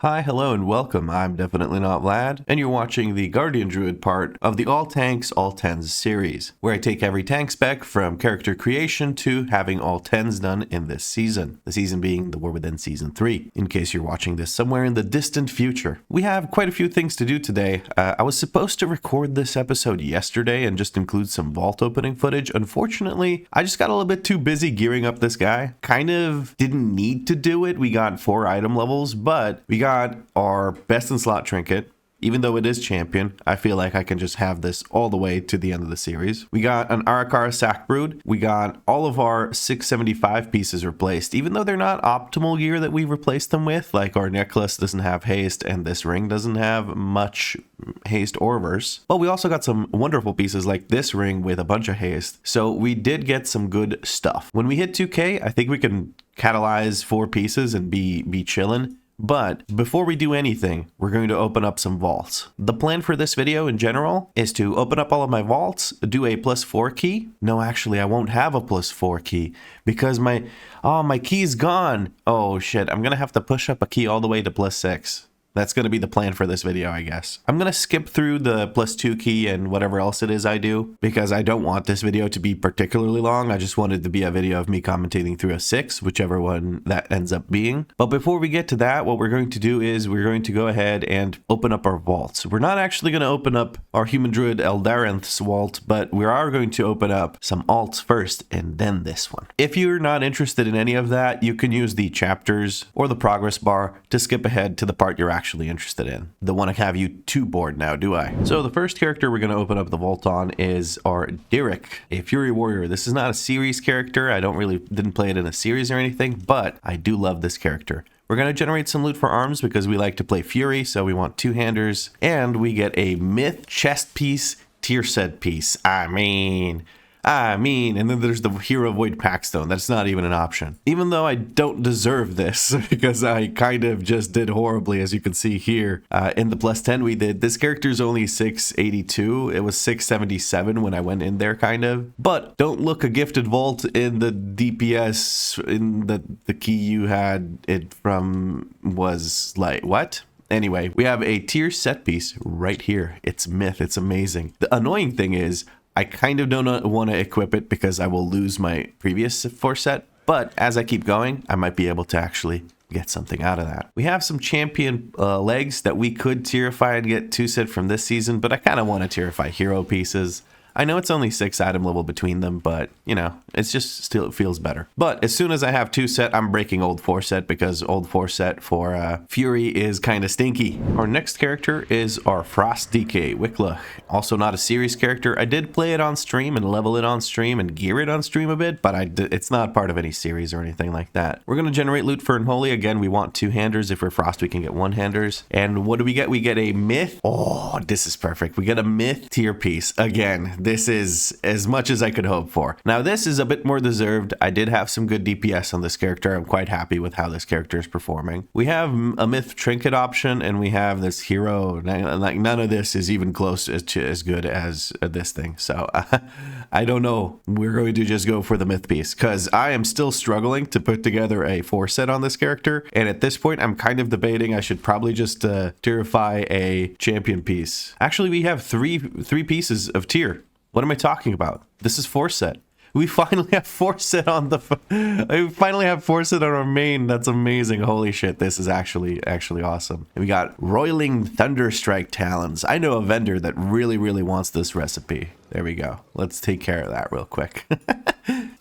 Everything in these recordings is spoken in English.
Hi, hello, and welcome. I'm definitely not Vlad, and you're watching the Guardian Druid part of the All Tanks, All Tens series, where I take every tank spec from character creation to having all tens done in this season. The season being the War Within Season 3, in case you're watching this somewhere in the distant future. We have quite a few things to do today. I was supposed to record this episode yesterday and just include some vault opening footage. Unfortunately, I just got a little bit too busy gearing up this guy. Kind of didn't need to do it. We got 4 item levels, but we got our best in slot trinket. Even though it is champion, I feel like I can just have this all the way to the end of the series. We got an Arakara Sack Brood. We got all of our 675 pieces replaced, even though they're not optimal gear that we replaced them with. Like our necklace doesn't have haste and this ring doesn't have much haste or verse. But we also got some wonderful pieces like this ring with a bunch of haste. So we did get some good stuff. When we hit 2K, I think we can catalyze 4 pieces and be chillin'. But before we do anything, we're going to open up some vaults. The plan for this video in general is to open up all of my vaults, do a +4 key. No, actually, I won't have a +4 key because my key's gone. Oh shit, I'm gonna have to push up a key all the way to +6. That's going to be the plan for this video, I guess. I'm going to skip through the +2 key and whatever else it is I do, because I don't want this video to be particularly long. I just wanted to be a video of me commentating through a 6, whichever one that ends up being. But before we get to that, what we're going to do is we're going to go ahead and open up our vaults. We're not actually going to open up our Human Druid Eldarinth's vault, but we are going to open up some alts first and then this one. If you're not interested in any of that, you can use the chapters or the progress bar to skip ahead to the part you're actually interested in. Don't want to have you too bored now, do I? So the first character we're going to open up the vault on is our Derek, a Fury Warrior. This is not a series character. I didn't play it in a series or anything, but I do love this character. We're going to generate some loot for arms because we like to play Fury, so we want 2-handers, and we get a Myth chest piece, tier set piece. I mean, and then there's the Hero Void Packstone. That's not even an option. Even though I don't deserve this because I kind of just did horribly, as you can see here. In the +10 we did, this character's only 682. It was 677 when I went in there, kind of. But don't look a gifted vault in the DPS, in the key you had it from was like, what? Anyway, we have a tier set piece right here. It's Myth. It's amazing. The annoying thing is, I kind of don't want to equip it because I will lose my previous 4 set, but as I keep going, I might be able to actually get something out of that. We have some champion legs that we could tierify and get 2 set from this season, but I kind of want to tierify hero pieces. I know it's only 6 item level between them, but you know, it's just still, it feels better. But as soon as I have 2 set, I'm breaking old 4 set because old 4 set for Fury is kind of stinky. Our next character is our Frost DK Wicklow. Also not a series character. I did play it on stream and level it on stream and gear it on stream a bit, but it's not part of any series or anything like that. We're going to generate loot for Unholy. Again, we want 2-handers. If we're Frost, we can get 1-handers. And what do we get? We get a Myth. Oh, this is perfect. We get a Myth tier piece. Again, this is as much as I could hope for. Now, this is a bit more deserved. I did have some good DPS on this character. I'm quite happy with how this character is performing. We have a Myth trinket option, and we have this hero. Like, none of this is even close as good as this thing. So I don't know. We're going to just go for the Myth piece because I am still struggling to put together a 4 set on this character. And at this point, I'm kind of debating I should probably just tierify a champion piece. Actually, we have three pieces of tier. What am I talking about? This is 4 set. We finally have 4 set on we finally have 4 set on our main. That's amazing. Holy shit, this is actually awesome. And we got Roiling Thunderstrike Talons. I know a vendor that really wants this recipe. There we go. Let's take care of that real quick.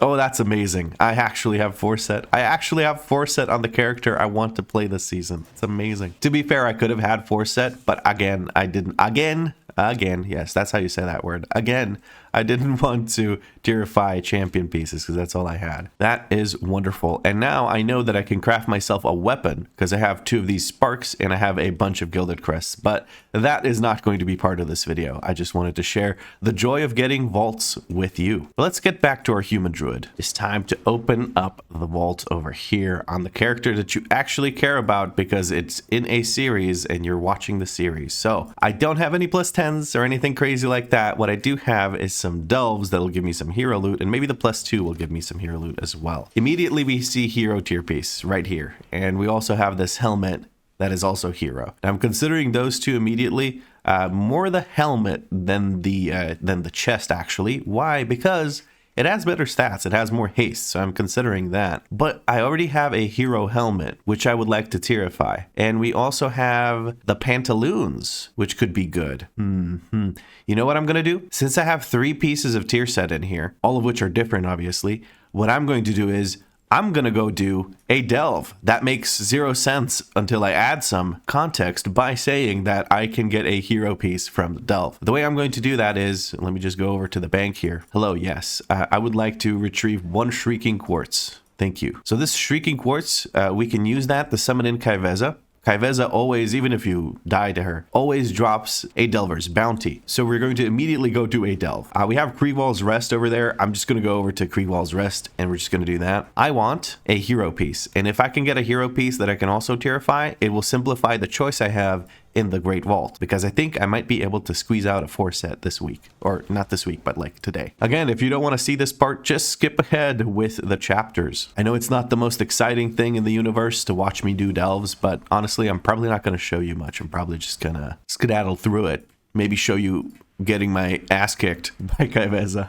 Oh, that's amazing. I actually have 4 set. I actually have 4 set on the character I want to play this season. It's amazing. To be fair, I could have had 4 set, but again, I didn't. Again, yes, that's how you say that word. Again, I didn't want to tierify champion pieces because that's all I had. That is wonderful. And now I know that I can craft myself a weapon because I have 2 of these sparks and I have a bunch of gilded crests, but that is not going to be part of this video. I just wanted to share the joy of getting vaults with you. But let's get back to our human druid. It's time to open up the vault over here on the character that you actually care about because it's in a series and you're watching the series. So I don't have any +10s or anything crazy like that. What I do have is some delves that'll give me some hero loot, and maybe the +2 will give me some hero loot as well. Immediately we see hero tier piece right here, and we also have this helmet that is also hero. Now, I'm considering those two immediately. More the helmet than the chest, actually. Why? Because it has better stats. It has more haste, so I'm considering that. But I already have a hero helmet, which I would like to tierify. And we also have the pantaloons, which could be good. You know what I'm going to do? Since I have 3 pieces of tier set in here, all of which are different, obviously, what I'm going to do is I'm going to go do a delve. That makes 0 sense until I add some context by saying that I can get a hero piece from the delve. The way I'm going to do that is, let me just go over to the bank here. Hello, yes. I would like to retrieve 1 Shrieking Quartz. Thank you. So this Shrieking Quartz, we can use that to summon in Kaiveza. Kaiveza always, even if you die to her, always drops a Delver's Bounty. So we're going to immediately go do a Delve. We have Kreewall's Rest over there. I'm just going to go over to Kreewall's Rest and we're just going to do that. I want a hero piece. And if I can get a hero piece that I can also tierify, it will simplify the choice I have in the Great Vault, because I think I might be able to squeeze out a 4 set this week, or not this week, but like today. Again, if you don't want to see this part, just skip ahead with the chapters. I know it's not the most exciting thing in the universe to watch me do delves, but honestly, I'm probably not going to show you much. I'm probably just going to skedaddle through it. Maybe show you getting my ass kicked by Kaiveza.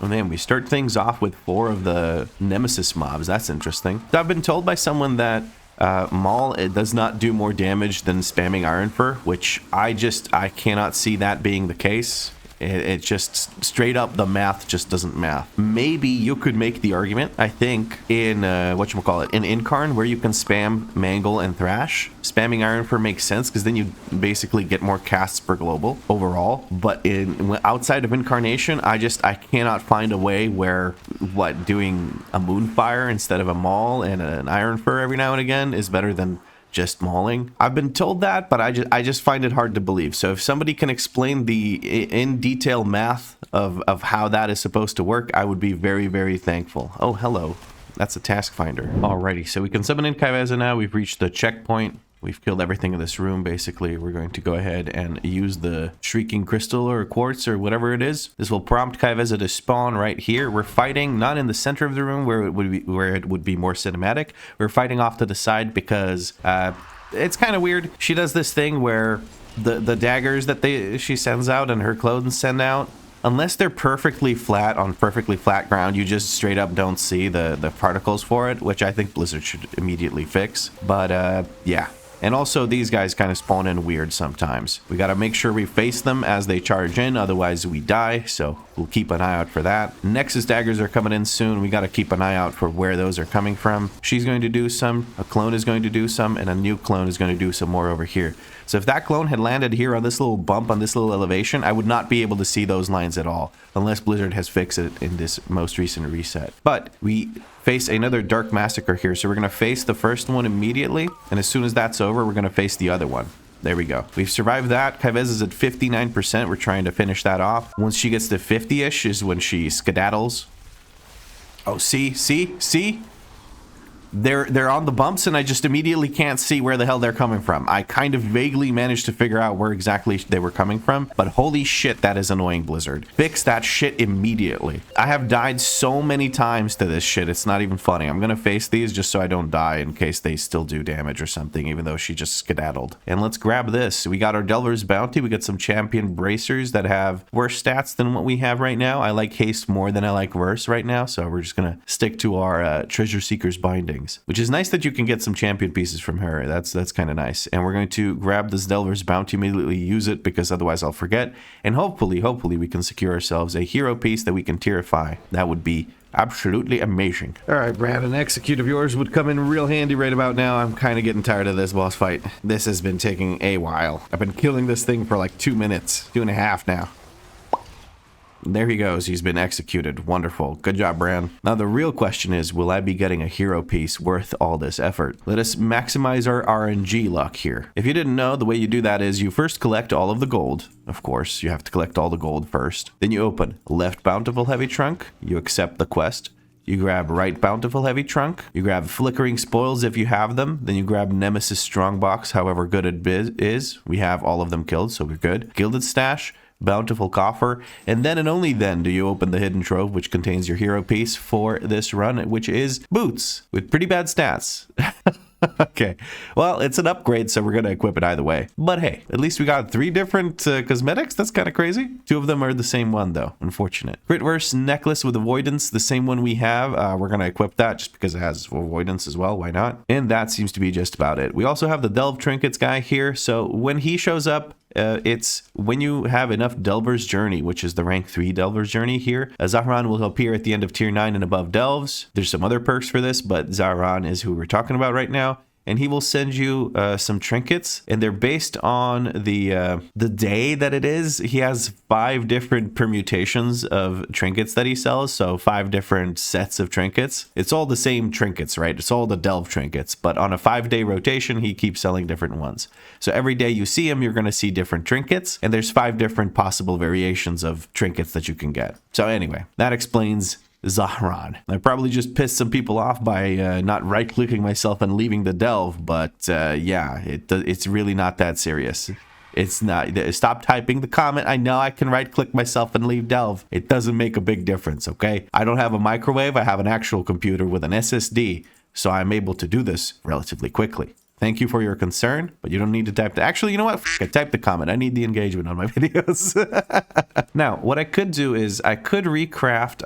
Oh man, we start things off with 4 of the Nemesis mobs. That's interesting. So I've been told by someone that Maul, it does not do more damage than spamming Iron Fur, which I cannot see that being the case. It just straight up, the math just doesn't math. Maybe you could make the argument, I think, in whatchamacallit, in Incarn, where you can spam Mangle and Thrash. Spamming Iron Fur makes sense because then you basically get more casts per global overall. But outside of Incarnation, I cannot find a way where doing a Moonfire instead of a Maul and an Iron Fur every now and again is better than just mauling. I've been told that, but I just find it hard to believe. So if somebody can explain the in detail math of how that is supposed to work, I would be very, very thankful. Oh, hello. That's a task finder. Alrighty, so we can summon in Kaiveza now. We've reached the checkpoint. We've killed everything in this room, basically. We're going to go ahead and use the Shrieking Crystal or Quartz or whatever it is. This will prompt Kaiveza to spawn right here. We're fighting not in the center of the room where it would be more cinematic. We're fighting off to the side because it's kind of weird. She does this thing where the daggers that she sends out and her clones send out, unless they're perfectly flat on perfectly flat ground, you just straight up don't see the particles for it, which I think Blizzard should immediately fix. But yeah. And also, these guys kind of spawn in weird sometimes. We got to make sure we face them as they charge in, otherwise we die, so we'll keep an eye out for that. Nexus daggers are coming in soon. We got to keep an eye out for where those are coming from. She's going to do some, a clone is going to do some, and a new clone is going to do some more over here. So if that clone had landed here on this little bump, on this little elevation, I would not be able to see those lines at all, unless Blizzard has fixed it in this most recent reset. But we face another Dark Massacre here, so we're going to face the first one immediately, and as soon as that's over, we're going to face the other one. There we go. We've survived that. Kaiveza's at 59%. We're trying to finish that off. Once she gets to 50-ish is when she skedaddles. Oh, see? They're on the bumps, and I just immediately can't see where the hell they're coming from. I kind of vaguely managed to figure out where exactly they were coming from, but holy shit, that is annoying, Blizzard. Fix that shit immediately. I have died so many times to this shit, it's not even funny. I'm gonna face these just so I don't die in case they still do damage or something, even though she just skedaddled. And let's grab this. We got our Delver's Bounty. We got some champion bracers that have worse stats than what we have right now. I like haste more than I like verse right now, so we're just gonna stick to our Treasure Seeker's Binding. Which is nice that you can get some champion pieces from her. That's kind of nice. And we're going to grab this Delver's Bounty, immediately use it because otherwise I'll forget. And hopefully we can secure ourselves a hero piece that we can tierify. That would be absolutely amazing. All right, Brad, an execute of yours would come in real handy right about now. I'm kind of getting tired of this boss fight. This has been taking a while. I've been killing this thing for like 2 minutes, 2.5 now. There he goes. He's been executed. Wonderful. Good job, Bran. Now, the real question is, will I be getting a hero piece worth all this effort? Let us maximize our RNG luck here. If you didn't know, the way you do that is you first collect all of the gold. Of course, you have to collect all the gold first. Then you open left bountiful heavy trunk. You accept the quest. You grab right bountiful heavy trunk. You grab flickering spoils if you have them. Then you grab Nemesis strongbox, however good it is. We have all of them killed, so we're good. Gilded stash. Bountiful coffer, and then and only then do you open the hidden trove, which contains your hero piece for this run, which is boots with pretty bad stats. Okay, well, it's an upgrade, so we're going to equip it either way. But hey, at least we got 3 different cosmetics. That's kind of crazy. 2 of them are the same one, though. Unfortunate. Critverse necklace with avoidance, the same one we have. We're going to equip that just because it has avoidance as well. Why not? And that seems to be just about it. We also have the Delve Trinkets guy here. So when he shows up, it's when you have enough Delver's Journey, which is the rank 3 Delver's Journey here. Zahran will appear at the end of tier 9 and above delves. There's some other perks for this, but Zahran is who we're talking about right now. And he will send you some trinkets, and they're based on the day that it is. He has 5 different permutations of trinkets that he sells, so 5 different sets of trinkets. It's all the same trinkets, right? It's all the delve trinkets, but on a 5-day rotation, he keeps selling different ones. So every day you see him, you're going to see different trinkets, and there's 5 different possible variations of trinkets that you can get. So anyway, that explains Zahran. I probably just pissed some people off by not right-clicking myself and leaving the delve, but yeah, it's really not that serious. It's not. Stop typing the comment. I know I can right-click myself and leave delve. It doesn't make a big difference, okay? I don't have a microwave. I have an actual computer with an SSD, so I'm able to do this relatively quickly. Thank you for your concern, but you don't need to type the... Actually, you know what? I type the comment. I need the engagement on my videos. Now, what I could do is I could recraft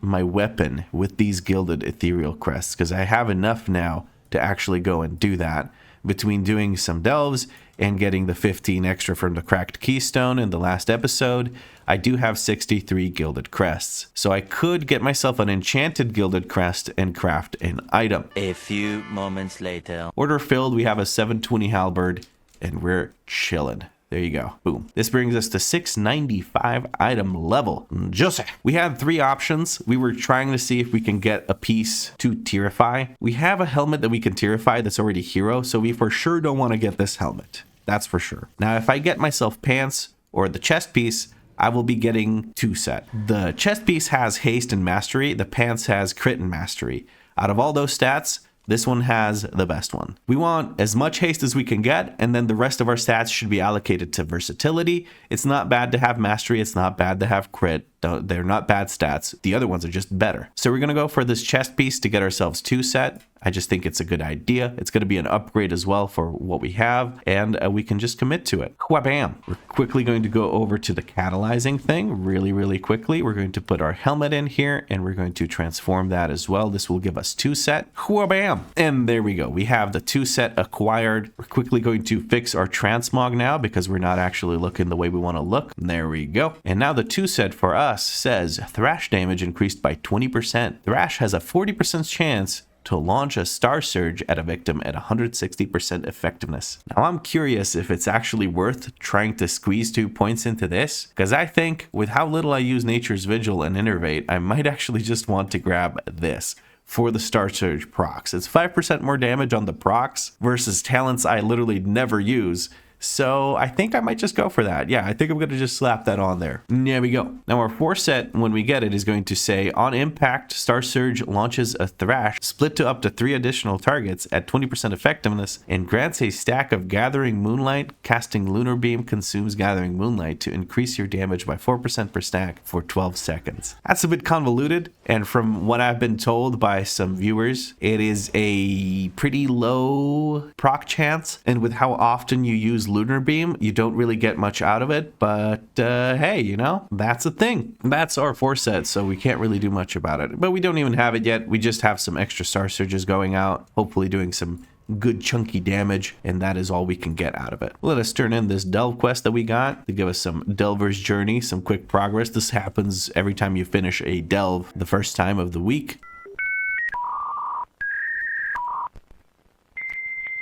my weapon with these gilded ethereal crests, because I have enough now to actually go and do that. Between doing some delves and getting the 15 extra from the cracked keystone in the last episode, I do have 63 gilded crests. So I could get myself an enchanted gilded crest and craft an item. A few moments later. Order filled, we have a 720 halberd, and we're chilling. There you go. Boom. This brings us to 695 item level. Jose. We had 3 options. We were trying to see if we can get a piece to tierify. We have a helmet that we can tierify that's already hero, so we for sure don't want to get this helmet. That's for sure. Now, if I get myself pants or the chest piece, I will be getting 2 set. The chest piece has haste and mastery. The pants has crit and mastery. Out of all those stats, this one has the best one. We want as much haste as we can get, and then the rest of our stats should be allocated to versatility. It's not bad to have mastery. It's not bad to have crit. They're not bad stats. The other ones are just better. So we're going to go for this chest piece to get ourselves 2 set. I just think it's a good idea. It's going to be an upgrade as well for what we have, and we can just commit to it. Whabam! We're quickly going to go over to the catalyzing thing really quickly. We're going to put our helmet in here, and we're going to transform that as well. This will give us 2 set. Whabam! And there we go. We have the 2 set acquired. We're quickly going to fix our transmog now because we're not actually looking the way we want to look. There we go. And now the 2 set for us says thrash damage increased by 20%. Thrash has a 40% chance to launch a star surge at a victim at 160% effectiveness. Now I'm curious if it's actually worth trying to squeeze 2 points into this, because I think with how little I use Nature's Vigil and Innervate, I might actually just want to grab this for the Star Surge procs. It's 5% more damage on the procs versus talents I literally never use. So I think I might just go for that. Yeah, I think I'm going to just slap that on there. And there we go. Now our 4 set, when we get it, is going to say, on impact, Star Surge launches a thrash split to up to 3 additional targets at 20% effectiveness and grants a stack of Gathering Moonlight. Casting Lunar Beam consumes Gathering Moonlight to increase your damage by 4% per stack for 12 seconds. That's a bit convoluted, and from what I've been told by some viewers, it is a pretty low proc chance, and with how often you use Lunar Beam, you don't really get much out of it, but hey, you know, that's a thing. That's our 4 set, so we can't really do much about it. But we don't even have it yet. We just have some extra Star Surges going out, hopefully doing some good chunky damage, and that is all we can get out of it. Let us turn in this Delve quest that we got to give us some Delver's Journey, some quick progress. This happens every time you finish a Delve the first time of the week.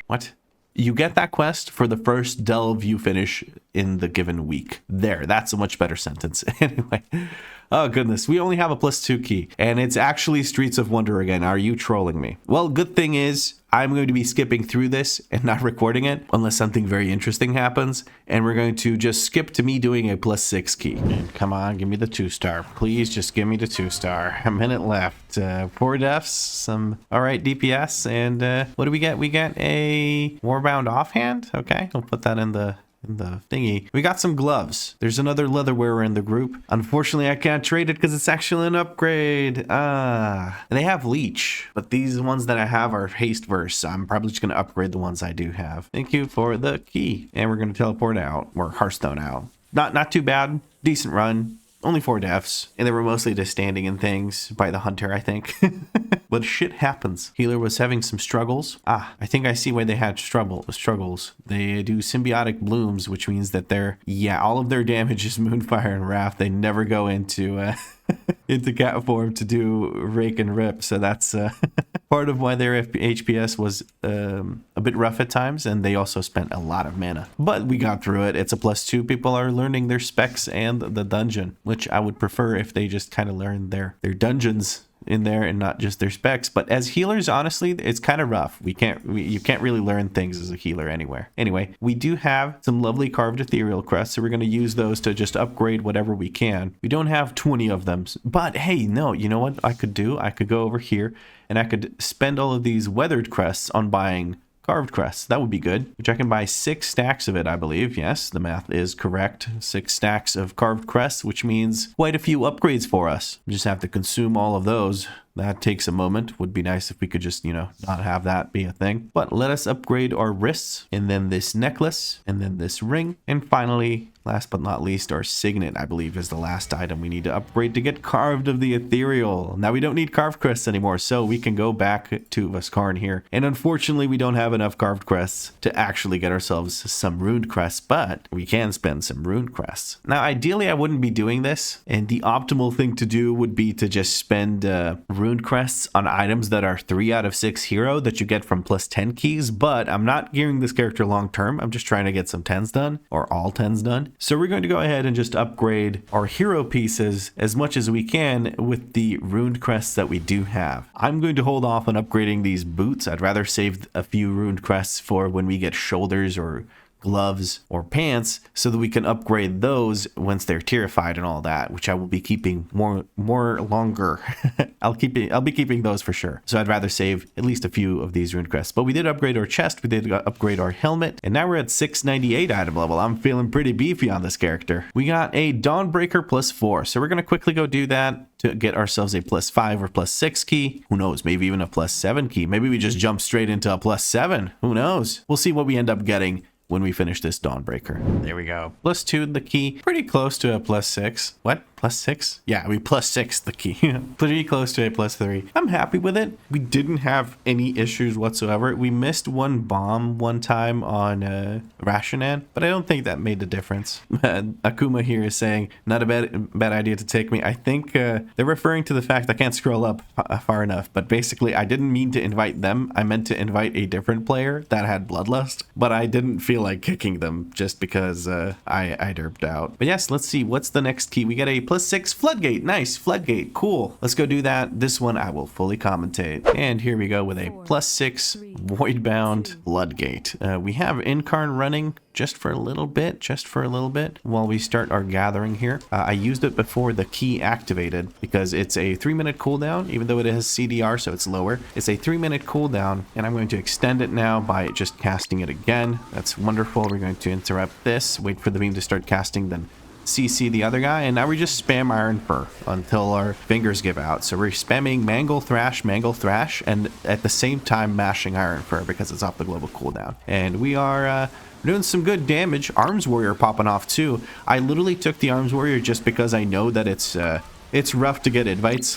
What? You get that quest for the first delve you finish in the given week. There, that's a much better sentence. Anyway, oh goodness, we only have a +2 key, and it's actually Streets of Wonder again. Are you trolling me? Well, good thing is, I'm going to be skipping through this and not recording it unless something very interesting happens, and we're going to just skip to me doing a +6 key. Come on, give me the 2-star. Please just give me the 2-star. A minute left. 4 deaths, some alright DPS, and what do we get? We get a Warbound Offhand. Okay, I'll put that in the the thingy. We got some gloves. There's another leather wearer in the group. Unfortunately, I can't trade it because it's actually an upgrade. And they have leech, but these ones that I have are haste verse. So I'm probably just going to upgrade the ones I do have. Thank you for the key. And we're going to teleport out, or Hearthstone out. Not too bad. Decent run. Only 4 deaths, and they were mostly just standing in things by the hunter, I think. But shit happens. Healer was having some struggles. I think I see why they had struggles. They do symbiotic blooms, which means that all of their damage is Moonfire and Wrath. They never go into into cat form to do rake and rip. So that's part of why their HPS was a bit rough at times, and they also spent a lot of mana. But we got through it. It's a +2. People are learning their specs and the dungeon, which I would prefer if they just kind of learned their dungeons in there and not just their specs. But as healers, honestly, it's kind of rough. You can't really learn things as a healer anywhere. Anyway, we do have some lovely carved ethereal crests, so we're going to use those to just upgrade whatever we can. We don't have 20 of them, but hey, no, you know what I could do? I could go over here and I could spend all of these weathered crests on buying carved crests. That would be good, which I can buy 6 stacks of it, I believe. Yes, the math is correct. 6 stacks of carved crests, which means quite a few upgrades for us. We just have to consume all of those. That takes a moment. Would be nice if we could just, not have that be a thing. But let us upgrade our wrists, and then this necklace, and then this ring. And finally, last but not least, our signet, I believe, is the last item we need to upgrade to get carved of the ethereal. Now, we don't need carved crests anymore, so we can go back to Vaskarn here. And unfortunately, we don't have enough carved crests to actually get ourselves some runed crests, but we can spend some runed crests. Now, ideally, I wouldn't be doing this, and the optimal thing to do would be to just spend runed crests on items that are 3 out of 6 hero that you get from +10 keys, but I'm not gearing this character long term. I'm just trying to get some 10s done, or all 10s done. So we're going to go ahead and just upgrade our hero pieces as much as we can with the runed crests that we do have. I'm going to hold off on upgrading these boots. I'd rather save a few runed crests for when we get shoulders or gloves or pants, so that we can upgrade those once they're terrified and all that, which I will be keeping more longer. I'll be keeping those for sure. So I'd rather save at least a few of these rune crests. But we did upgrade our chest, we did upgrade our helmet, and now we're at 698 item level. I'm feeling pretty beefy on this character. We got a Dawnbreaker +4, so we're gonna quickly go do that to get ourselves a +5 or +6 key. Who knows, maybe even a +7 key. Maybe we just jump straight into a +7. Who knows? We'll see what we end up getting when we finish this Dawnbreaker. There we go. +2 the key. Pretty close to a +6. What? +6? Yeah, we +6 the key. Pretty close to a +3. I'm happy with it. We didn't have any issues whatsoever. We missed one bomb one time on Rashanan, but I don't think that made a difference. Akuma here is saying, not a bad idea to take me. I think they're referring to the fact I can't scroll up far enough, but basically I didn't mean to invite them. I meant to invite a different player that had Bloodlust, but I didn't feel like kicking them just because I derped out. But yes, let's see. What's the next key? We get a +6 Floodgate. Nice. Floodgate. Cool. Let's go do that. This one I will fully commentate. And here we go with a +6 Voidbound Floodgate. We have Incarn running just for a little bit while we start our gathering here. I used it before the key activated because it's a 3-minute cooldown, even though it has CDR, so it's lower. It's a 3-minute cooldown, and I'm going to extend it now by just casting it again. That's wonderful. We're going to interrupt this, wait for the beam to start casting, then CC the other guy, and now we just spam Iron Fur until our fingers give out. So we're spamming Mangle Thrash, and at the same time mashing Iron Fur because it's off the global cooldown. And we are doing some good damage. Arms Warrior popping off too. I literally took the Arms Warrior just because I know that it's rough to get invites.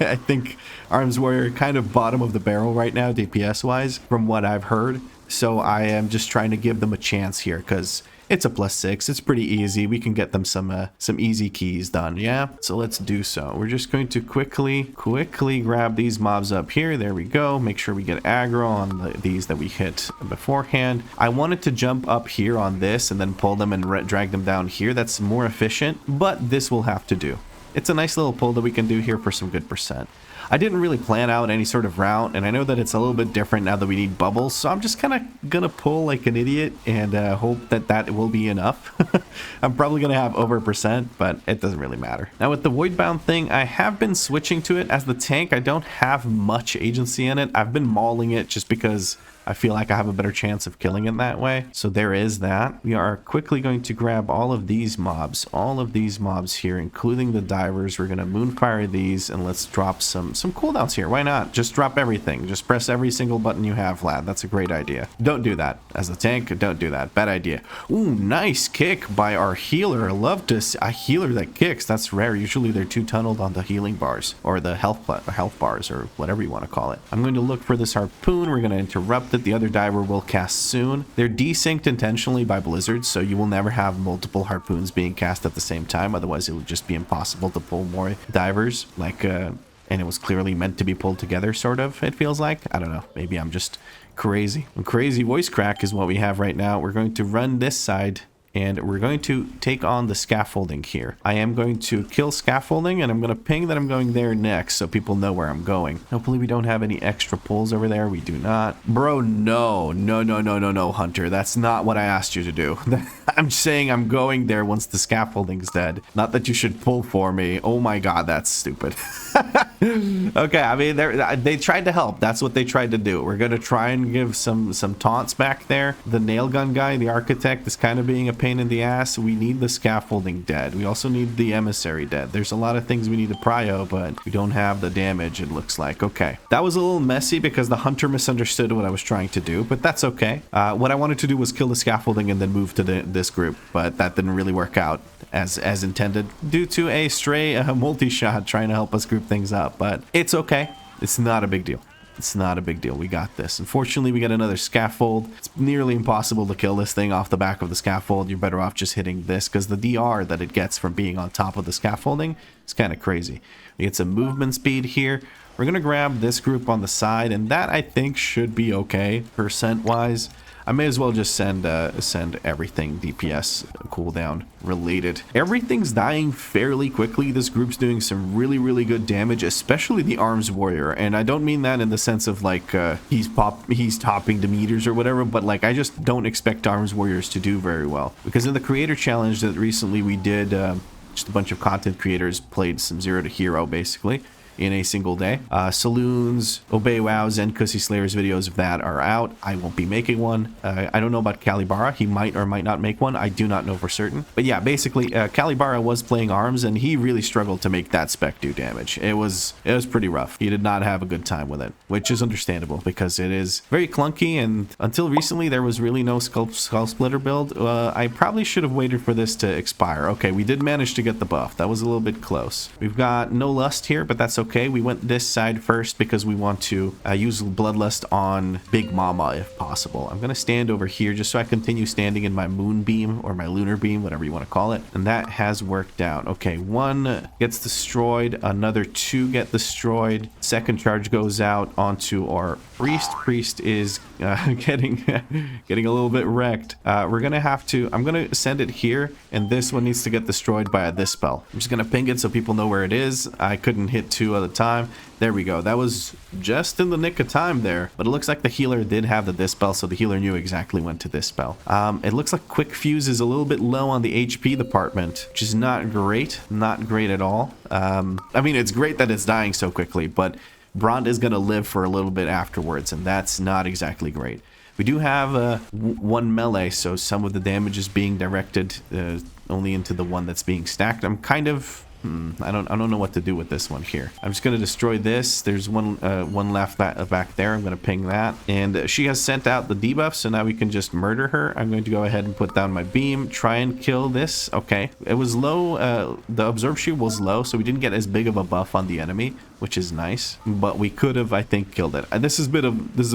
I think Arms Warrior kind of bottom of the barrel right now, DPS wise, from what I've heard. So I am just trying to give them a chance here because it's a +6. It's pretty easy. We can get them some easy keys done. Yeah, so let's do so. We're just going to quickly grab these mobs up here. There we go. Make sure we get aggro on these that we hit beforehand. I wanted to jump up here on this and then pull them and drag them down here. That's more efficient, but this will have to do. It's a nice little pull that we can do here for some good percent. I didn't really plan out any sort of route, and I know that it's a little bit different now that we need bubbles, so I'm just kind of gonna pull like an idiot and hope that will be enough. I'm probably gonna have over percent, but it doesn't really matter. Now with the Voidbound thing, I have been switching to it as the tank. I don't have much agency in it. I've been mauling it just because I feel like I have a better chance of killing it that way. So there is that. We are quickly going to grab all of these mobs here, including the divers. We're going to moonfire these, and let's drop some cooldowns here. Why not? Just drop everything. Just press every single button you have, Vlad. That's a great idea. Don't do that. As a tank, don't do that. Bad idea. Ooh, nice kick by our healer. I love to see a healer that kicks. That's rare. Usually they're too tunneled on the healing bars, or the health bars, or whatever you want to call it. I'm going to look for this harpoon. We're going to interrupt it. The other diver will cast soon. They're desynced intentionally by Blizzard, so you will never have multiple harpoons being cast at the same time. Otherwise, it would just be impossible to pull more divers, like, and it was clearly meant to be pulled together, sort of, it feels like. I don't know. Maybe I'm just crazy. Crazy voice crack is what we have right now. We're going to run this side, and we're going to take on the scaffolding here. I am going to kill scaffolding, and I'm going to ping that I'm going there next so people know where I'm going. Hopefully we don't have any extra pulls over there. We do not. Bro, no, Hunter. That's not what I asked you to do. I'm saying I'm going there once the scaffolding's dead. Not that you should pull for me. Oh my god, that's stupid. Okay, I mean, they tried to help. That's what they tried to do. We're going to try and give some taunts back there. The nail gun guy, the architect, is kind of being a pain in the ass. We need the scaffolding dead. We also need the emissary dead. There's a lot of things we need to prio, but we don't have the damage, it looks like. Okay, that was a little messy because the hunter misunderstood what I was trying to do, but that's okay. What I wanted to do was kill the scaffolding and then move to this group, but that didn't really work out as intended due to a stray multi-shot trying to help us group things up, but it's okay. It's not a big deal. It's not a big deal. We got this. Unfortunately, we got another scaffold. It's nearly impossible to kill this thing off the back of the scaffold. You're better off just hitting this because the DR that it gets from being on top of the scaffolding is kind of crazy. We get some movement speed here. We're going to grab this group on the side, and that I think should be okay percent-wise. I may as well just send everything DPS cooldown related. Everything's dying fairly quickly. This group's doing some really good damage, especially the arms warrior. And I don't mean that in the sense of like he's topping the meters or whatever, but like I just don't expect arms warriors to do very well. Because in the creator challenge that recently we did, just a bunch of content creators played some 0 to hero basically in a single day. Saloons, Obey Wows, and Cussy Slayers videos of that are out. I won't be making one. I don't know about Calibara. He might or might not make one. I do not know for certain. But yeah, basically, Calibara was playing arms, and he really struggled to make that spec do damage. It was pretty rough. He did not have a good time with it, which is understandable because it is very clunky, and until recently, there was really no Skull Splitter build. I probably should have waited for this to expire. Okay, we did manage to get the buff. That was a little bit close. We've got no lust here, but that's okay. We went this side first because we want to use Bloodlust on Big Mama if possible. I'm going to stand over here just so I continue standing in my moonbeam or my lunar beam, whatever you want to call it. And that has worked out. Okay, 1 gets destroyed. Another 2 get destroyed. Second charge goes out onto our priest. Priest is getting a little bit wrecked. We're going to have to... I'm going to send it here, and this one needs to get destroyed by this spell. I'm just going to ping it so people know where it is. I couldn't hit 2 at a time. There we go. That was just in the nick of time there, but it looks like the healer did have the dispel, so the healer knew exactly when to dispel. It looks like Quick Fuse is a little bit low on the HP department, which is not great at all. I mean, it's great that it's dying so quickly, but Bront is going to live for a little bit afterwards, and that's not exactly great. We do have 1 melee, so some of the damage is being directed only into the one that's being stacked. I'm kind of... I don't know what to do with this one here. I'm just going to destroy this. There's one left back there. I'm going to ping that. And she has sent out the debuff, so now we can just murder her. I'm going to go ahead and put down my beam, try and kill this. Okay. It was low. The Absorb Shield was low, so we didn't get as big of a buff on the enemy, which is nice. But we could have, I think, killed it. This is a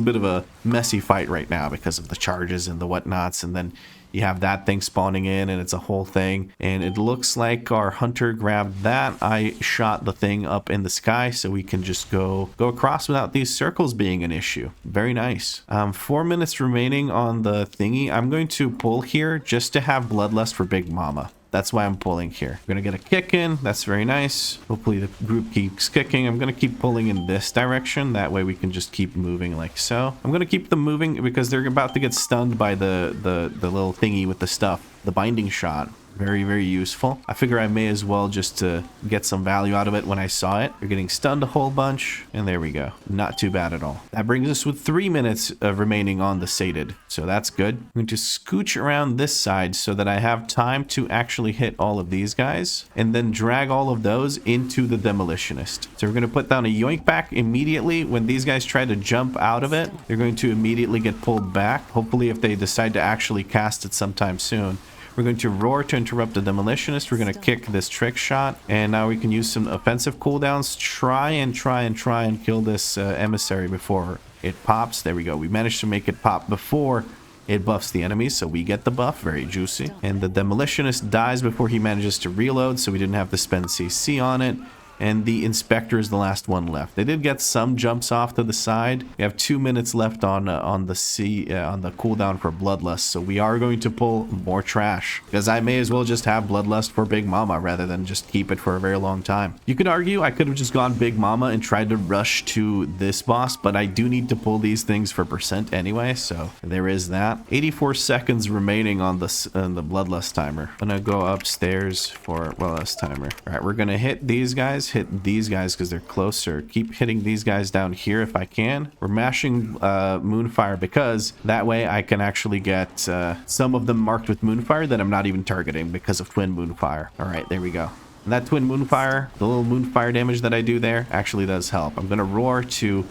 bit of a messy fight right now because of the charges and the whatnots, and then you have that thing spawning in, and it's a whole thing. And it looks like our hunter grabbed that. I shot the thing up in the sky so we can just go across without these circles being an issue. Very nice. 4 minutes remaining on the thingy. I'm going to pull here just to have Bloodlust for Big Mama. That's why I'm pulling here. We're going to get a kick in. That's very nice. Hopefully the group keeps kicking. I'm going to keep pulling in this direction. That way we can just keep moving like so. I'm going to keep them moving because they're about to get stunned by the little thingy with the stuff. the binding shot. Very, very useful. I figure I may as well just get some value out of it when I saw it. You're getting stunned a whole bunch, and there we go. Not too bad at all. That brings us with 3 minutes remaining on the sated, so that's good. I'm going to scooch around this side so that I have time to actually hit all of these guys, and then drag all of those into the demolitionist. So we're going to put down a yoink back immediately. When these guys try to jump out of it, they're going to immediately get pulled back. Hopefully, if they decide to actually cast it sometime soon. We're going to roar to interrupt the demolitionist. We're going to kick this trick shot. And now we can use some offensive cooldowns. Try and kill this emissary before it pops. There we go. We managed to make it pop before it buffs the enemies, so we get the buff. Very juicy. And the demolitionist dies before he manages to reload, so we didn't have to spend CC on it. And the inspector is the last one left. They did get some jumps off to the side. We have 2 minutes left on the cooldown for Bloodlust, so we are going to pull more trash because I may as well just have Bloodlust for Big Mama rather than just keep it for a very long time. You could argue I could have just gone Big Mama and tried to rush to this boss, but I do need to pull these things for percent anyway, so there is that. 84 seconds remaining on the Bloodlust timer. I'm gonna go upstairs for Bloodlust timer. All right, we're gonna hit these guys. Hit these guys because they're closer. Keep hitting these guys down here if I can. We're mashing Moonfire because that way I can actually get some of them marked with Moonfire that I'm not even targeting because of Twin Moonfire. All right, there we go. And that Twin Moonfire, the little Moonfire damage that I do there actually does help. I'm going to roar to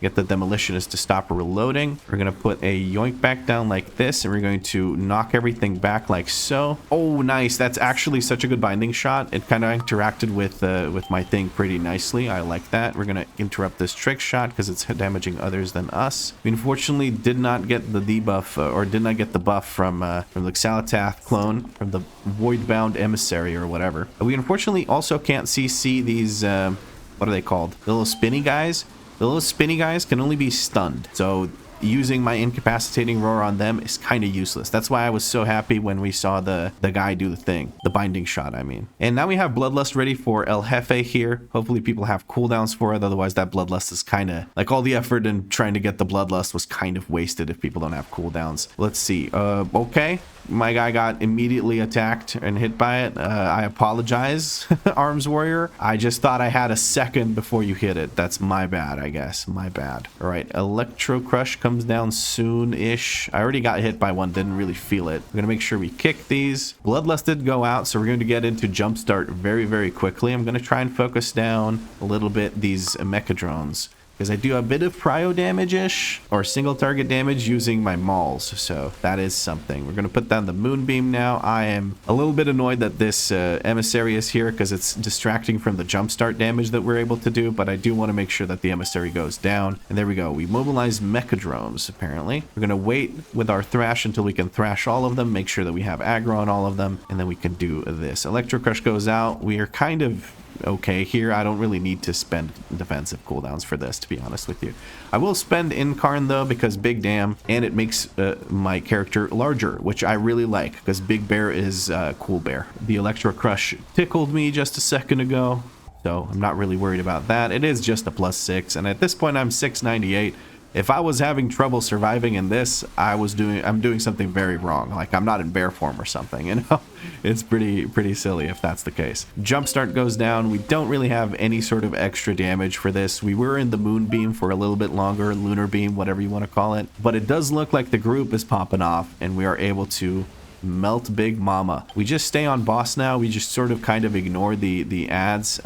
get the Demolitionist to stop reloading. We're going to put a yoink back down like this, and we're going to knock everything back like so. Oh, nice. That's actually such a good binding shot. It kind of interacted with my thing pretty nicely. I like that. We're going to interrupt this trick shot because it's damaging others than us. We unfortunately did not get the debuff, or did not get the buff from the Xalatath clone, from the Voidbound Emissary or whatever. We unfortunately also can't CC these, what are they called? The little spinny guys. The little spinny guys can only be stunned. So using my incapacitating roar on them is kind of useless. That's why I was so happy when we saw the guy do the thing. The binding shot, I mean. And now we have Bloodlust ready for El Jefe here. Hopefully people have cooldowns for it. Otherwise that Bloodlust is kind of... like all the effort in trying to get the Bloodlust was kind of wasted if people don't have cooldowns. Let's see. Okay. My guy got immediately attacked and hit by it. I apologize, Arms Warrior. I just thought I had a second before you hit it. That's my bad, I guess. My bad. All right, Electro Crush comes down soon-ish. I already got hit by one, didn't really feel it. We're going to make sure we kick these. Bloodlust did go out, so we're going to get into Jumpstart very, very quickly. I'm going to try and focus down a little bit these Mechadrones, because I do a bit of prio damage-ish, or single target damage using my mauls, so that is something. We're going to put down the Moonbeam now. I am a little bit annoyed that this Emissary is here, because it's distracting from the jumpstart damage that we're able to do, but I do want to make sure that the Emissary goes down. And there we go. We mobilize Mechadrones, apparently. We're going to wait with our Thrash until we can thrash all of them, make sure that we have aggro on all of them, and then we can do this. Electro Crush goes out. We are kind of okay here. I don't really need to spend defensive cooldowns for this, to be honest with you. I will spend Incarn though, because Big Damn, and it makes my character larger, which I really like, because Big Bear is Cool Bear. The Electro Crush tickled me just a second ago, so I'm not really worried about that. It is just a +6, and at this point I'm 698. If I was having trouble surviving in this, I'm doing something very wrong. Like, I'm not in bear form or something, you know? It's pretty silly if that's the case. Jumpstart goes down. We don't really have any sort of extra damage for this. We were in the Moonbeam for a little bit longer, Lunar Beam, whatever you want to call it. But it does look like the group is popping off, and we are able to melt Big Mama. We just stay on boss now. We just sort of kind of ignore the ads.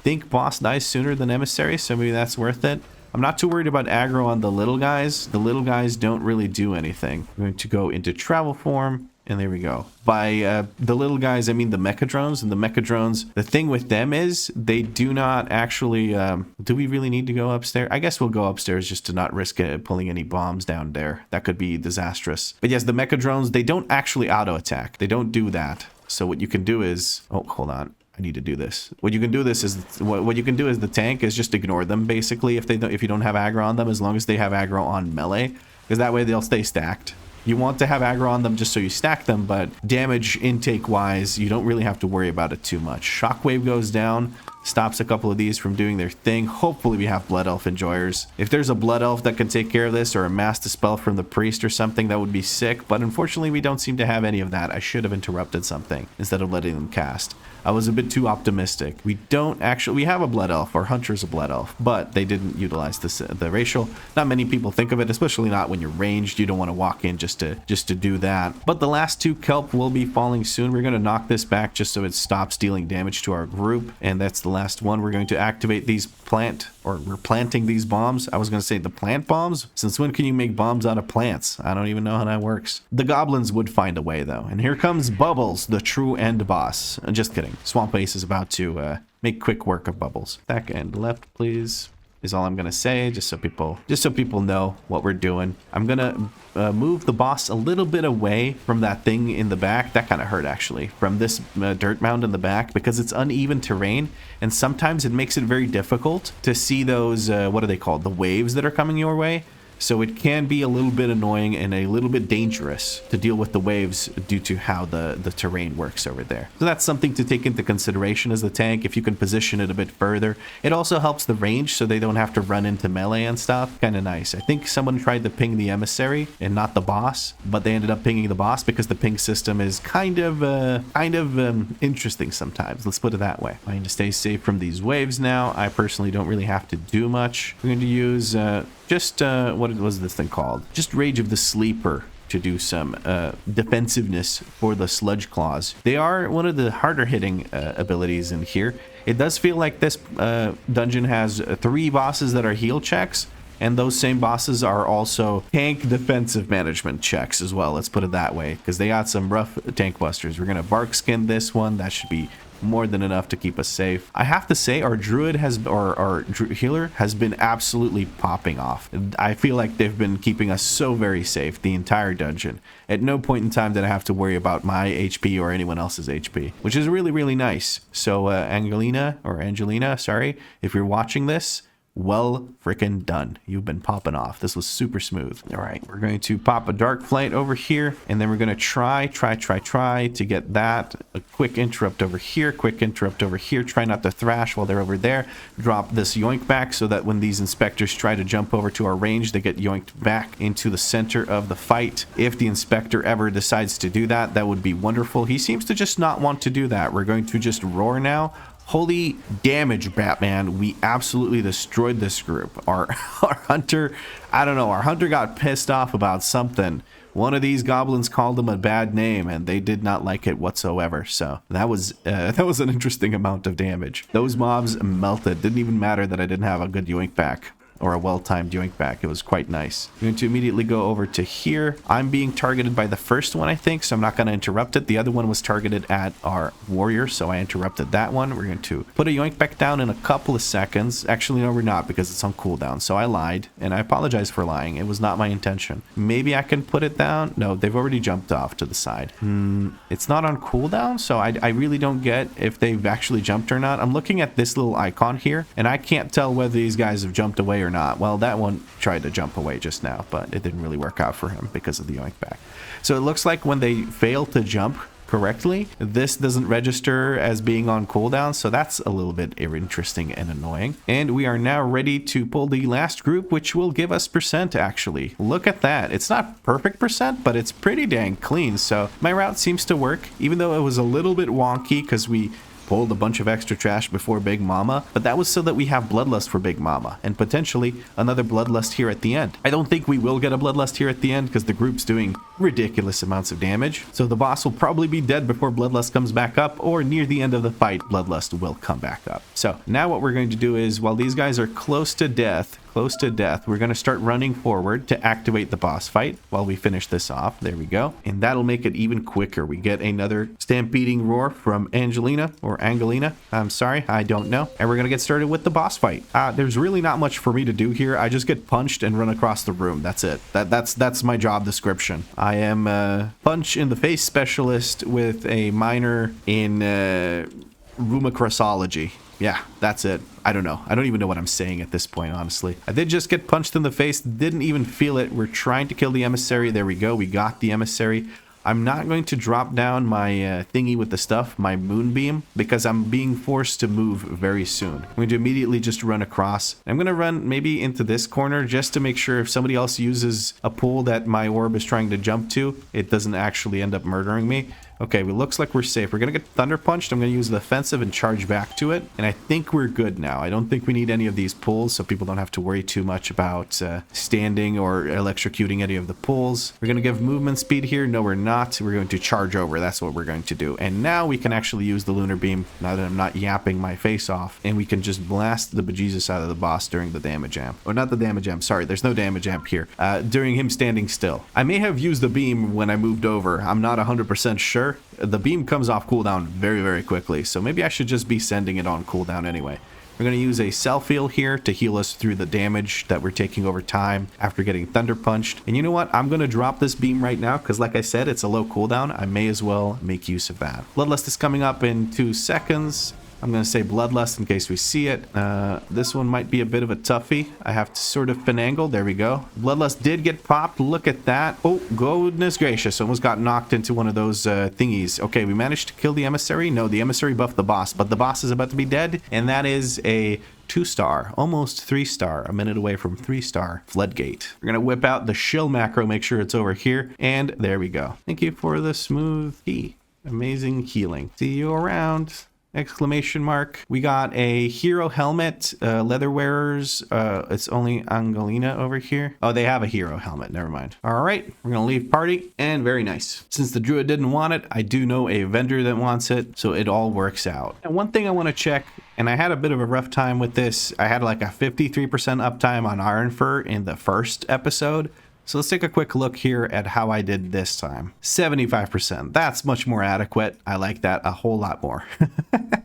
Think boss dies sooner than Emissary, so maybe that's worth it. I'm not too worried about aggro on the little guys. The little guys don't really do anything. I'm going to go into travel form, and there we go. By the little guys, I mean the Mechadrones. And the Mechadrones, the thing with them is they do not actually... do we really need to go upstairs? I guess we'll go upstairs just to not risk pulling any bombs down there. That could be disastrous. But yes, the Mechadrones, they don't actually auto-attack. They don't do that. So what you can do is... oh, hold on. I need to do this. What you can do is the tank is just ignore them basically if you don't have aggro on them, as long as they have aggro on melee, because that way they'll stay stacked. You want to have aggro on them just so you stack them, but damage intake wise, you don't really have to worry about it too much. Shockwave goes down. stops a couple of these from doing their thing. Hopefully we have Blood Elf Enjoyers. If there's a Blood Elf that can take care of this, or a Mass Dispel from the Priest or something, that would be sick. But unfortunately, we don't seem to have any of that. I should have interrupted something instead of letting them cast. I was a bit too optimistic. We have a Blood Elf. Our Hunter's a Blood Elf, but they didn't utilize the racial. Not many people think of it, especially not when you're ranged. You don't want to walk in just to do that. But the last 2 Kelp will be falling soon. We're going to knock this back just so it stops dealing damage to our group. And that's the last one. We're going to activate these we're planting these bombs. I was going to say the plant bombs. Since when can you make bombs out of plants? I don't even know how that works. The goblins would find a way though. And here comes Bubbles, the true end boss. Just kidding. Swamp Ace is about to make quick work of Bubbles. Back and left, please, is all I'm gonna say, just so people know what we're doing. I'm gonna move the boss a little bit away from that thing in the back. That kind of hurt actually, from this dirt mound in the back, because it's uneven terrain, and sometimes it makes it very difficult to see those what are they called, the waves that are coming your way. So it can be a little bit annoying and a little bit dangerous to deal with the waves due to how the terrain works over there. So that's something to take into consideration as the tank, if you can position it a bit further. It also helps the range so they don't have to run into melee and stuff. Kind of nice. I think someone tried to ping the emissary and not the boss, but they ended up pinging the boss because the ping system is kind of interesting sometimes. Let's put it that way. I'm going to stay safe from these waves now. I personally don't really have to do much. We're going to use what was this thing called? Just Rage of the Sleeper to do some defensiveness for the Sludge Claws. They are one of the harder hitting abilities in here. It does feel like this dungeon has 3 bosses that are heal checks, and those same bosses are also tank defensive management checks as well. Let's put it that way, because they got some rough tank busters. We're gonna bark skin this one. That should be more than enough to keep us safe. I have to say our druid our healer has been absolutely popping off. I feel like they've been keeping us so very safe the entire dungeon. At no point in time did I have to worry about my HP or anyone else's HP, which is really, really nice. So Angelina, sorry, if you're watching this, well freaking done. You've been popping off. This was super smooth. All right, we're going to pop a dark flight over here, and then we're going to try to get that. A quick interrupt over here, quick interrupt over here. Try not to thrash while they're over there. Drop this yoink back so that when these inspectors try to jump over to our range, they get yoinked back into the center of the fight. If the inspector ever decides to do that, that would be wonderful. He seems to just not want to do that. We're going to just roar now. Holy damage, Batman. We absolutely destroyed this group. Our hunter, I don't know, our hunter got pissed off about something. One of these goblins called him a bad name, and they did not like it whatsoever. So that was an interesting amount of damage. Those mobs melted. Didn't even matter that I didn't have a good yoink back, or a well-timed yoink back. It was quite nice. I'm going to immediately go over to here. I'm being targeted by the first one, I think, so I'm not going to interrupt it. The other one was targeted at our warrior, so I interrupted that one. We're going to put a yoink back down in a couple of seconds. Actually, no, we're not, because it's on cooldown, so I lied, and I apologize for lying. It was not my intention. Maybe I can put it down. No, they've already jumped off to the side. It's not on cooldown, so I really don't get if they've actually jumped or not. I'm looking at this little icon here, and I can't tell whether these guys have jumped away or not. Well, that one tried to jump away just now, but it didn't really work out for him because of the yoink back. So it looks like when they fail to jump correctly, this doesn't register as being on cooldown, so that's a little bit interesting and annoying. And we are now ready to pull the last group, which will give us percent actually. Look at that. It's not perfect percent, but it's pretty dang clean. So my route seems to work, even though it was a little bit wonky because we pulled a bunch of extra trash before Big Mama, but that was so that we have Bloodlust for Big Mama, and potentially another Bloodlust here at the end. I don't think we will get a Bloodlust here at the end because the group's doing ridiculous amounts of damage, so the boss will probably be dead before Bloodlust comes back up, or near the end of the fight, Bloodlust will come back up. So now what we're going to do is, while these guys are close to death, we're going to start running forward to activate the boss fight while we finish this off. There we go. And that'll make it even quicker. We get another stampeding roar from Angelina, or Angelina. I'm sorry, I don't know. And we're going to get started with the boss fight. There's really not much for me to do here. I just get punched and run across the room. That's it. That's my job description. I am a punch in the face specialist with a minor in rheumacrosology. Yeah, that's it. I don't know. I don't even know what I'm saying at this point, honestly. I did just get punched in the face. Didn't even feel it. We're trying to kill the emissary. There we go. We got the emissary. I'm not going to drop down my thingy with the stuff, my moonbeam, because I'm being forced to move very soon. I'm going to immediately just run across. I'm going to run maybe into this corner just to make sure if somebody else uses a pool that my orb is trying to jump to, it doesn't actually end up murdering me. Okay, it looks like we're safe. We're going to get thunder punched. I'm going to use the offensive and charge back to it. And I think we're good now. I don't think we need any of these pulls, so people don't have to worry too much about standing or electrocuting any of the pulls. We're going to give movement speed here. No, we're not. We're going to charge over. That's what we're going to do. And now we can actually use the lunar beam now that I'm not yapping my face off. And we can just blast the bejesus out of the boss during the damage amp. Or not the damage amp. Sorry, there's no damage amp here. During him standing still. I may have used the beam when I moved over. I'm not 100% sure. The beam comes off cooldown very, very quickly, so maybe I should just be sending it on cooldown anyway. We're going to use a self heal here to heal us through the damage that we're taking over time after getting thunder punched. And you know what? I'm going to drop this beam right now because, like I said, it's a low cooldown. I may as well make use of that. Bloodlust is coming up in 2 seconds. I'm going to say Bloodlust in case we see it. This one might be a bit of a toughie. I have to sort of finagle. There we go. Bloodlust did get popped. Look at that. Oh, goodness gracious. Almost got knocked into one of those thingies. Okay, we managed to kill the emissary. No, the emissary buffed the boss, but the boss is about to be dead. And that is a 2-star, almost 3-star, a minute away from 3-star Floodgate. We're going to whip out the shill macro, make sure it's over here. And there we go. Thank you for the smooth key. Amazing healing. See you around. Exclamation mark. We got a hero helmet, leather wearers. It's only Angelina over here. Oh, they have a hero helmet. Never mind. All right, we're gonna leave party, and very nice. Since the druid didn't want it, I do know a vendor that wants it, so it all works out. And one thing I want to check, and I had a bit of a rough time with this. I had like a 53% uptime on Iron Fur in the first episode. So let's take a quick look here at how I did this time. 75%. That's much more adequate. I like that a whole lot more.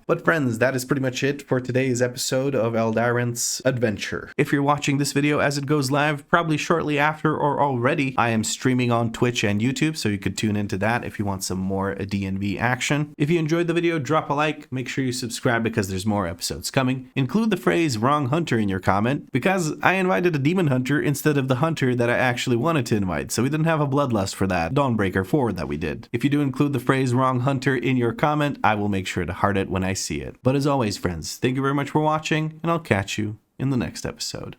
But friends, that is pretty much it for today's episode of Eldarin's Adventure. If you're watching this video as it goes live, probably shortly after or already, I am streaming on Twitch and YouTube, so you could tune into that if you want some more D&V action. If you enjoyed the video, drop a like, make sure you subscribe because there's more episodes coming. Include the phrase wrong hunter in your comment because I invited a demon hunter instead of the hunter that I actually wanted to invite, so we didn't have a bloodlust for that Dawnbreaker 4 that we did. If you do include the phrase wrong hunter in your comment, I will make sure to heart it when I see it. But as always, friends, thank you very much for watching, and I'll catch you in the next episode.